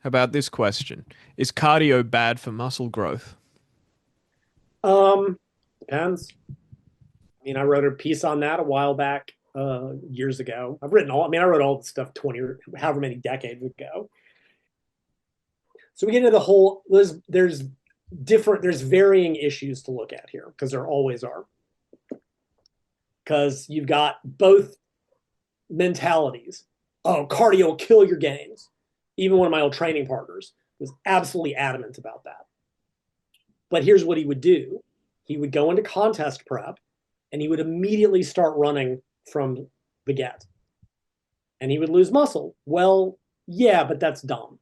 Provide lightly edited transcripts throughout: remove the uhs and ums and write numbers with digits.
about this question. Is cardio bad for muscle growth? Um, Depends. I mean, I wrote a piece on that a while back, years ago. I wrote all the stuff 20 or however many decades ago. So we get into the whole, there's varying issues to look at here because there always are. Because you've got both mentalities. Oh, cardio will kill your gains. Even one of my old training partners was absolutely adamant about that. But here's what he would do. He would go into contest prep and he would immediately start running from the get. And he would lose muscle. Well, yeah, but that's dumb,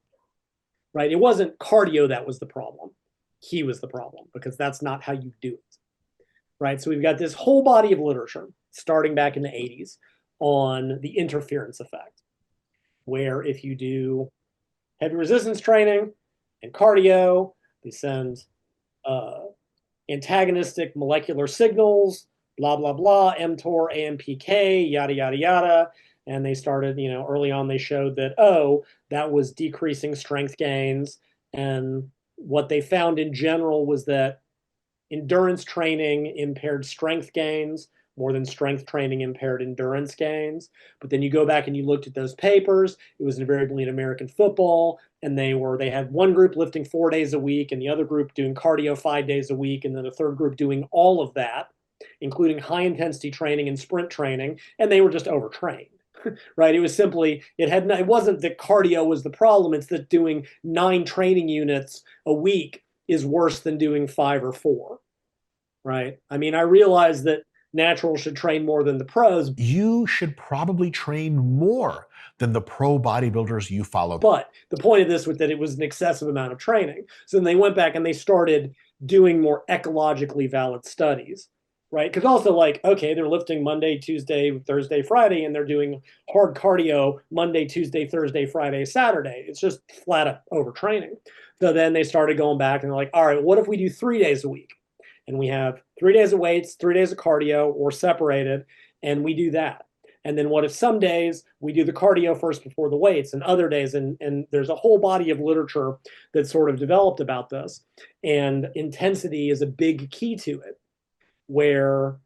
right? It wasn't cardio that was the problem. He was the problem because that's not how you do it, right? So we've got this whole body of literature starting back in the 80s on the interference effect, where if you do heavy resistance training and cardio, they send uh, antagonistic molecular signals, blah, blah, blah, mTOR, AMPK, yada, yada, yada. And they started, early on, they showed that, oh, that was decreasing strength gains. And what they found in general was that endurance training impaired strength gains more than strength training impaired endurance gains. But then you go back and you looked at those papers, it was invariably in American football, and they had one group lifting 4 days a week and the other group doing cardio 5 days a week, and then a third group doing all of that, including high intensity training and sprint training, and they were just overtrained. Right? It was simply it wasn't that cardio was the problem, it's that doing 9 training units a week is worse than doing 5 or 4. Right? I mean, I realize that naturals should train more than the pros, You should probably train more than the pro bodybuilders you follow. but the point of this was that it was an excessive amount of training. So then they went back and they started doing more ecologically valid studies, right? Because also, like, okay, they're lifting Monday, Tuesday, Thursday, Friday, and they're doing hard cardio Monday, Tuesday, Thursday, Friday, Saturday. It's just flat up overtraining. So then they started going back and they're like, all right, what if we do 3 days a week? And we have 3 days of weights, 3 days of cardio, or separated, and we do that. And then what if some days we do the cardio first before the weights, and other days, and there's a whole body of literature that's sort of developed about this. And intensity is a big key to it, where,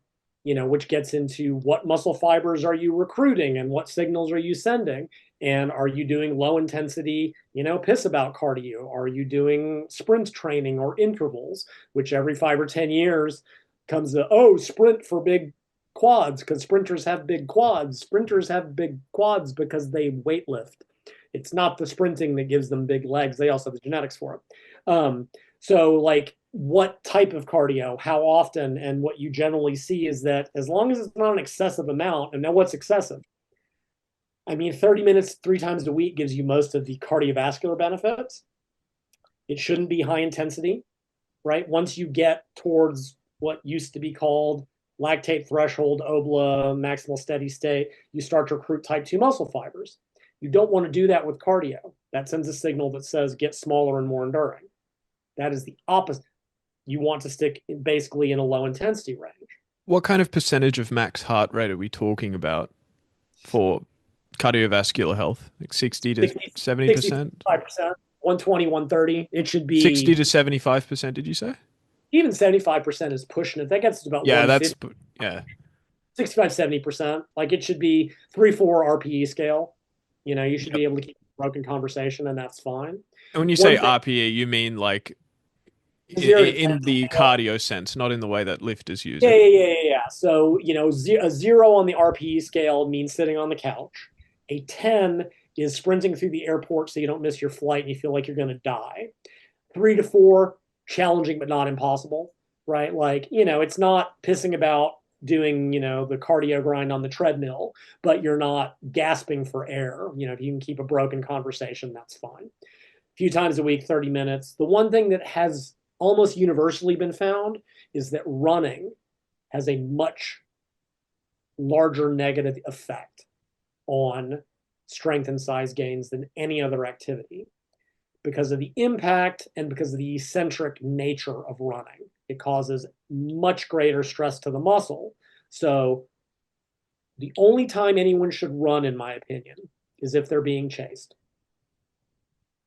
which gets into what muscle fibers are you recruiting and what signals are you sending? And are you doing low intensity, piss about cardio? Are you doing sprint training or intervals, which every 5 or 10 years comes to, oh, sprint for big quads because sprinters have big quads. Sprinters have big quads because they weight lift. It's not the sprinting that gives them big legs. They also have the genetics for it. So, like, what type of cardio, how often, and what you generally see is that as long as it's not an excessive amount, and now what's excessive? I mean, 30 minutes 3 times a week gives you most of the cardiovascular benefits. It shouldn't be high intensity, right? Once you get towards what used to be called lactate threshold, OBLA, maximal steady state, you start to recruit type 2 muscle fibers. You don't want to do that with cardio. That sends a signal that says get smaller and more enduring. That is the opposite. You want to stick basically in a low intensity range. What kind of percentage of max heart rate are we talking about for cardiovascular health? Like 60 to 60, 70%? 65%, 120, 130. It should 60 be to 75%, did you say? even 75% is pushing it. That gets to about Yeah, 150, yeah. 65, 70%. Like, it should be 3, 4 RPE scale. You should Yep. be able to keep a broken conversation, and that's fine. And when you say One thing, RPE, you mean like 0 to 10 in the scale. cardio sense, not in the way that lifters use Yeah, it. yeah, yeah, yeah, yeah. So, a 0 on the RPE scale means sitting on the couch. A 10 is sprinting through the airport so you don't miss your flight and you feel like you're going to die. 3 to 4, challenging but not impossible, right? Like, it's not pissing about doing, the cardio grind on the treadmill, but you're not gasping for air. If you can keep a broken conversation, that's fine. A few times a week, 30 minutes. The one thing that has almost universally been found is that running has a much larger negative effect on strength and size gains than any other activity because of the impact and because of the eccentric nature of running. It causes much greater stress to the muscle. So the only time anyone should run, in my opinion, is if they're being chased.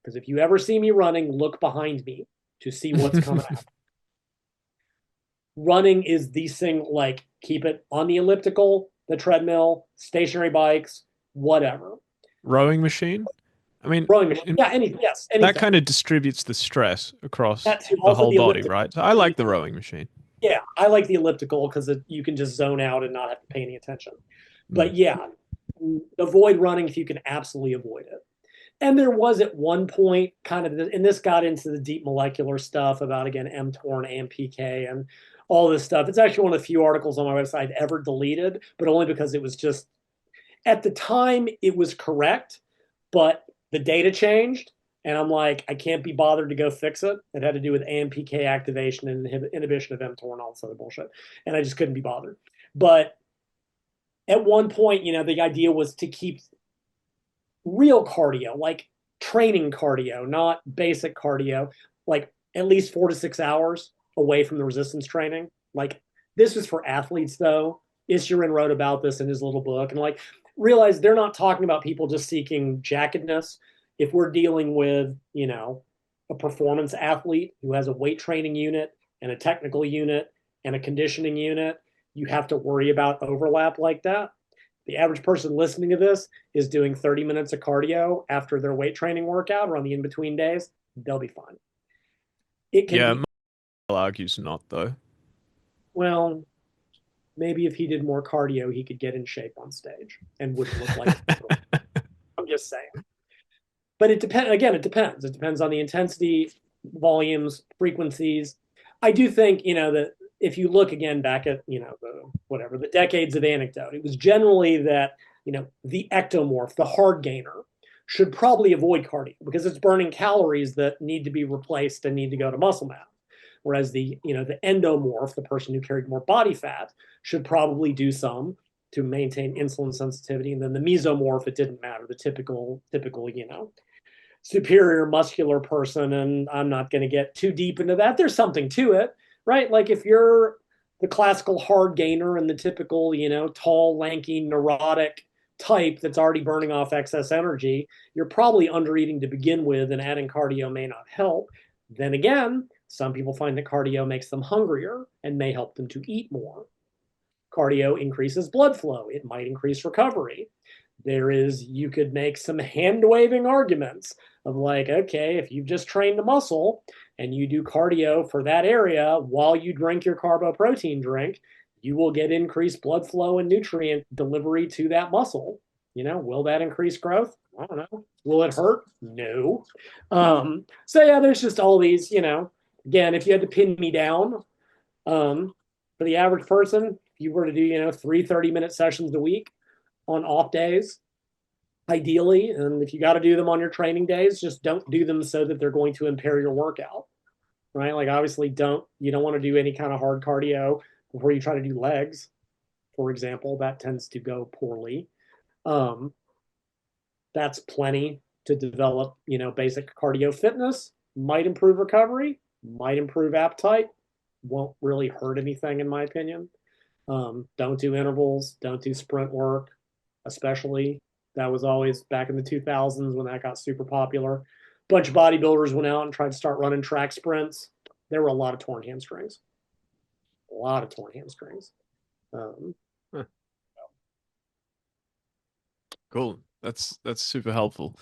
Because if you ever see me running, look behind me to see what's coming out. Running is the thing, like keep it on the elliptical, the treadmill, stationary bikes, whatever. Rowing machine. I mean, Rowing machine. Yeah, yes, that anything. kind of distributes the stress across That too. the Also whole the body, elliptical. right? So I like the rowing machine. Yeah, I like the elliptical because you can just zone out and not have to pay any attention. Mm. But yeah, avoid running if you can absolutely avoid it. And there was at one point kind of, and this got into the deep molecular stuff about, again, mTOR and AMPK and all this stuff. It's actually one of the few articles on my website I've ever deleted, but only because it was just, at the time, it was correct, but the data changed. And I'm like, I can't be bothered to go fix it. It had to do with AMPK activation and inhibition of mTOR and all this other bullshit. And I just couldn't be bothered. But at one point, the idea was to keep real cardio, like training cardio, not basic cardio, like at least 4 to 6 hours away from the resistance training. Like this was for athletes, though. Issurin wrote about this in his little book, and like realize they're not talking about people just seeking jackedness. If we're dealing with, a performance athlete who has a weight training unit and a technical unit and a conditioning unit, you have to worry about overlap like that. The average person listening to this is doing 30 minutes of cardio after their weight training workout or on the in between days, they'll be fine. It can Yeah, be, argues not though. well, maybe if he did more cardio, he could get in shape on stage and wouldn't look like. I'm just saying. But it depends. Again, it depends. It depends on the intensity, volumes, frequencies. I do think, that if you look again back at, the decades of anecdote, it was generally that, the ectomorph, the hard gainer, should probably avoid cardio because it's burning calories that need to be replaced and need to go to muscle mass. Whereas the endomorph, the person who carried more body fat, should probably do some to maintain insulin sensitivity. And then the mesomorph, it didn't matter. The typical, superior muscular person, and I'm not going to get too deep into that. There's something to it, right? Like if you're the classical hard gainer and the typical, tall, lanky, neurotic type that's already burning off excess energy, you're probably under eating to begin with, and adding cardio may not help. Then again, some people find that cardio makes them hungrier and may help them to eat more. Cardio increases blood flow. It might increase recovery. You could make some hand waving arguments of like, okay, if you've just trained a muscle and you do cardio for that area while you drink your carboprotein drink, you will get increased blood flow and nutrient delivery to that muscle. Will that increase growth? I don't know. Will it hurt? No. So yeah, there's just all these, again, if you had to pin me down, for the average person, if you were to do, 3 30-minute sessions a week on off days, ideally, and if you got to do them on your training days, just don't do them so that they're going to impair your workout, right? Like obviously you don't want to do any kind of hard cardio before you try to do legs, for example. That tends to go poorly. That's plenty to develop, basic cardio fitness. Might improve recovery, might improve appetite, won't really hurt anything in my opinion. Don't do intervals, don't do sprint work, especially. That was always back in the 2000s when that got super popular. A bunch of bodybuilders went out and tried to start running track sprints. There were a lot of torn hamstrings. A lot of torn hamstrings. Cool. That's super helpful.